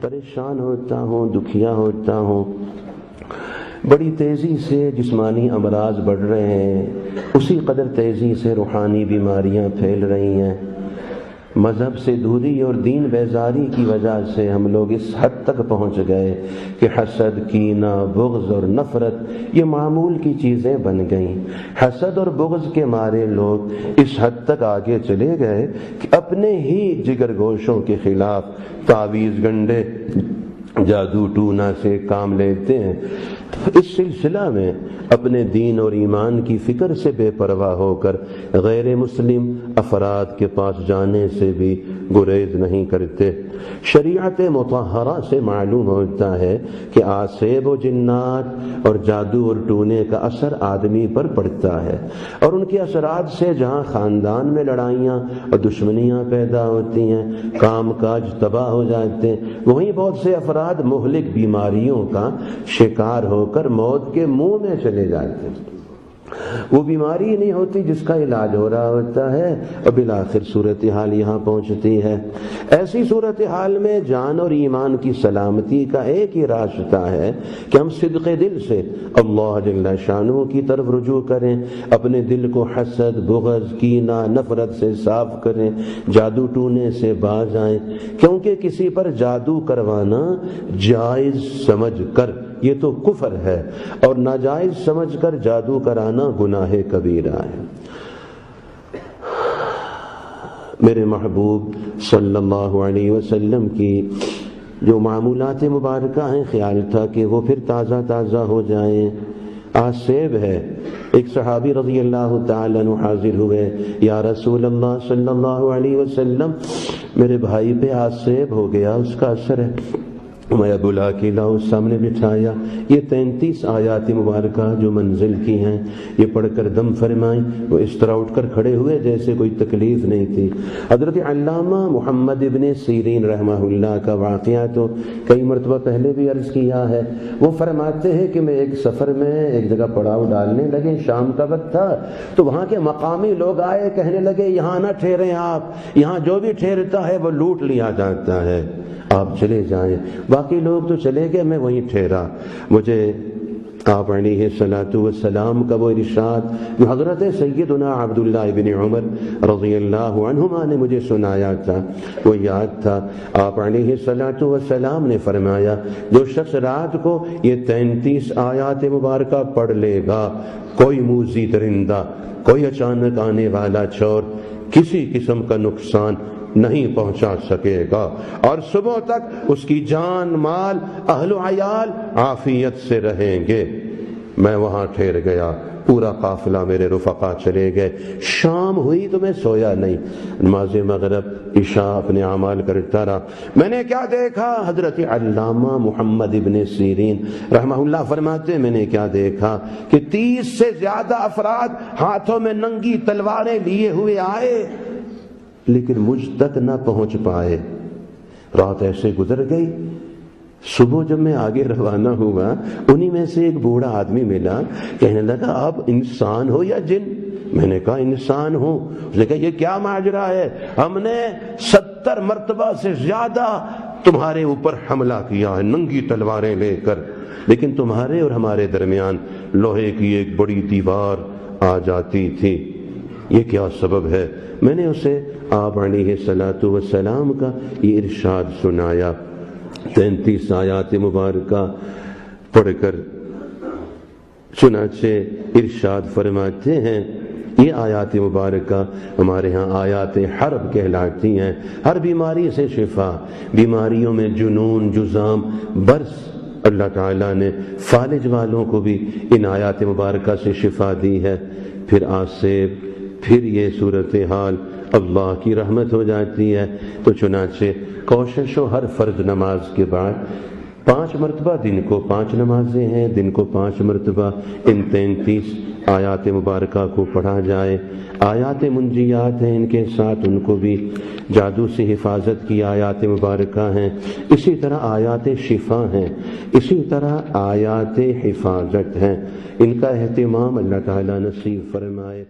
پریشان ہوتا ہوں، دکھیا ہوتا ہوں، بڑی تیزی سے جسمانی امراض بڑھ رہے ہیں، اسی قدر تیزی سے روحانی بیماریاں پھیل رہی ہیں۔ مذہب سے دوری اور دین بیزاری کی وجہ سے ہم لوگ اس حد تک پہنچ گئے کہ حسد، کینہ، بغض اور نفرت یہ معمول کی چیزیں بن گئیں۔ حسد اور بغض کے مارے لوگ اس حد تک آگے چلے گئے کہ اپنے ہی جگر گوشوں کے خلاف تعویذ گنڈے، جادو ٹونا سے کام لیتے ہیں۔ اس سلسلہ میں اپنے دین اور ایمان کی فکر سے بے پرواہ ہو کر غیر مسلم افراد کے پاس جانے سے بھی گریز نہیں کرتے۔ شریعت مطہرہ سے معلوم ہوتا ہے کہ آسیب و جنات اور جادو اور ٹونے کا اثر آدمی پر پڑتا ہے، اور ان کے اثرات سے جہاں خاندان میں لڑائیاں اور دشمنیاں پیدا ہوتی ہیں، کام کاج تباہ ہو جاتے ہیں، وہیں بہت سے افراد مہلک بیماریوں کا شکار ہو کر موت کے منہ میں چلے جاتے ہیں۔ وہ بیماری نہیں ہوتی جس کا علاج ہو رہا ہوتا ہے، اور بالآخر صورتحال یہاں پہنچتی ہے۔ ایسی صورتحال میں جان اور ایمان کی سلامتی کا ایک ہی راستہ ہے کہ ہم صدق دل سے اللہ جل شانہ کی طرف رجوع کریں، اپنے دل کو حسد، بغض، کینہ، نفرت سے صاف کریں، جادو ٹونے سے باز آئیں، کیونکہ کسی پر جادو کروانا جائز سمجھ کر یہ تو کفر ہے، اور ناجائز سمجھ کر جادو کرانا گناہ کبیرہ ہے۔ میرے محبوب صلی اللہ علیہ وسلم کی جو معمولات مبارکہ ہیں، خیال تھا کہ وہ پھر تازہ تازہ ہو جائیں۔ آج سیب ہے، ایک صحابی رضی اللہ تعالیٰ عنہ حاضر ہوئے، یا رسول اللہ صلی اللہ علیہ وسلم، میرے بھائی پہ آج سیب ہو گیا، اس کا اثر ہے۔ میں بلا کے لاؤ، سامنے بٹھایا، یہ 33 آیات مبارکہ جو منزل کی ہیں یہ پڑھ کر دم فرمائیں۔ وہ اس طرح اٹھ کر کھڑے ہوئے جیسے کوئی تکلیف نہیں تھی۔ حضرت علامہ محمد ابن سیرین رحمہ اللہ کا واقعہ تو کئی مرتبہ پہلے بھی عرض کیا ہے۔ وہ فرماتے ہیں کہ میں ایک سفر میں ایک جگہ پڑاؤ ڈالنے لگے، شام کا وقت تھا، تو وہاں کے مقامی لوگ آئے، کہنے لگے یہاں نہ ٹھہریں آپ، یہاں جو بھی ٹھہرتا ہے وہ لوٹ لیا جاتا ہے، آپ چلے جائیں۔ باقی لوگ تو چلے گئے، میں وہیں ٹھہرا۔ مجھے آپ علیہ الصلوۃ والسلام کا وہ ارشاد جو حضرت سیدنا عبداللہ ابن عمر رضی اللہ عنہما نے مجھے سنایا تھا وہ یاد تھا۔ آپ علیہ الصلوۃ والسلام نے فرمایا، جو شخص رات کو یہ 33 آیات مبارکہ پڑھ لے گا، کوئی موذی درندہ، کوئی اچانک آنے والا چور کسی قسم کا نقصان نہیں پہنچا سکے گا، اور صبح تک اس کی جان، مال، اہل و عیال عافیت سے رہیں گے۔ میں وہاں ٹھہر گیا، پورا قافلہ میرے رفقا چلے گئے۔ شام ہوئی تو میں سویا نہیں، نماز مغرب عشاء اپنے اعمال کرتا رہا۔ میں نے کیا دیکھا؟ حضرت علامہ محمد ابن سیرین رحمہ اللہ فرماتے، میں نے کیا دیکھا کہ 30 سے زیادہ افراد ہاتھوں میں ننگی تلواریں لیے ہوئے آئے، لیکن مجھ تک نہ پہنچ پائے۔ رات ایسے گزر گئی، صبح جب میں آگے روانہ ہوا، انہی میں سے ایک بوڑھا آدمی ملا، کہنے لگا آپ انسان ہو یا جن؟ میں نے کہا انسان ہوں۔ اس نے کہا یہ کیا ماجرا ہے؟ ہم نے 70 مرتبہ سے زیادہ تمہارے اوپر حملہ کیا ہے ننگی تلواریں لے کر، لیکن تمہارے اور ہمارے درمیان لوہے کی ایک بڑی دیوار آ جاتی تھی، یہ کیا سبب ہے؟ میں نے اسے آپ علیہ الصلوۃ والسلام کا یہ ارشاد سنایا۔ 33 آیات مبارکہ پڑھ کر چنانچہ ارشاد فرماتے ہیں، یہ آیات مبارکہ ہمارے ہاں آیات حرب کہلاتی ہیں۔ ہر بیماری سے شفا، بیماریوں میں جنون، جذام، برس، اللہ تعالیٰ نے فالج والوں کو بھی ان آیات مبارکہ سے شفا دی ہے۔ پھر آسیب، پھر یہ صورتحال اللہ کی رحمت ہو جاتی ہے۔ تو چنانچہ کوشش ہو ہر فرض نماز کے بعد 5 مرتبہ، دن کو 5 نمازیں ہیں، دن کو 5 مرتبہ ان 33 آیات مبارکہ کو پڑھا جائے۔ آیات منجیات ہیں، ان کے ساتھ ان کو بھی جادو سے حفاظت کی آیات مبارکہ ہیں، اسی طرح آیات شفا ہیں، اسی طرح آیات حفاظت ہیں۔ ان کا اہتمام اللہ تعالیٰ نصیب فرمائے۔